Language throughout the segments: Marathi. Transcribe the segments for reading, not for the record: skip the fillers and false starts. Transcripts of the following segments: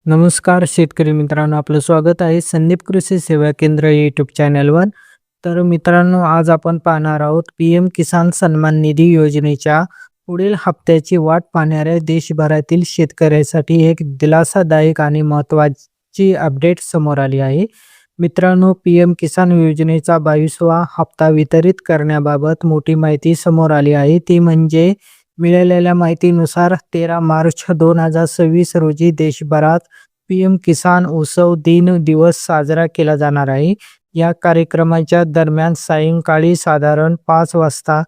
नमस्कार शेतकरी मित्रांनो, आपलं स्वागत आहे संदीप कृषी सेवा केंद्र यूट्यूब चॅनलवर. तर मित्रांनो, आज आपण पाहणार आहोत पीएम किसान सन्मान निधी योजनेच्या पुढील हप्त्याची वाट पाहणाऱ्या देशभरातील शेतकऱ्यांसाठी एक दिलासादायक आणि महत्त्वाची अपडेट समोर आली आहे. मित्रांनो, पीएम किसान योजनेचा 22वा हप्ता वितरित करण्याबाबत मोठी माहिती समोर आली आहे. ती म्हणजे मिळालेल्या माहितीनुसार 13 मार्च 2026 रोजी देशभरात पीएम किसान उत्सव दिवस साजरा केला जाणार आहे. या कार्यक्रमाच्या दरम्यान सायंकाळी साधारण 5 वाजता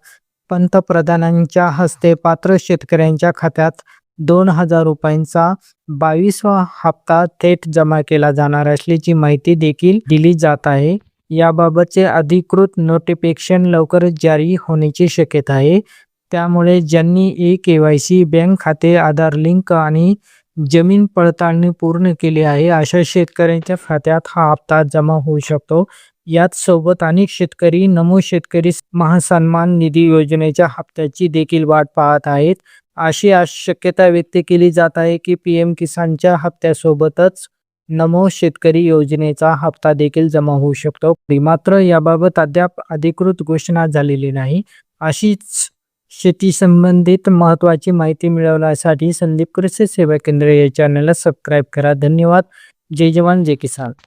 पंतप्रधानांच्या हस्ते पात्र शेतकऱ्यांच्या खात्यात 2,000 रुपयांचा 22वा हप्ता थेट जमा केला जाणार असल्याची माहिती देखील दिली जात आहे. याबाबतचे अधिकृत नोटिफिकेशन लवकरच जारी होण्याची शक्यता आहे. त्यामुळे ज्यांनी KYC, बँक खाते, आधार लिंक आणि जमीन पडताळणी पूर्ण केली आहे अशा शेतकऱ्यांच्या खात्यात हा हप्ता जमा होऊ शकतो. याच सोबत अनेक शेतकरी नमो शेतकरी महासन्मान निधी योजनेच्या हप्त्याची देखील वाट पाहत आहेत. अशी शक्यता व्यक्त केली जात आहे की पीएम किसानच्या हप्त्यासोबतच नमो शेतकरी योजनेचा हप्ता देखील जमा होऊ शकतो. मात्र याबाबत अद्याप अधिकृत घोषणा झालेली नाही. अशीच शेती संबंधित महत्त्वाची माहिती मिळवण्यासाठी संदीप कृषी सेवा केंद्र या चॅनलला सबस्क्राईब करा. धन्यवाद. जय जवान जय किसान.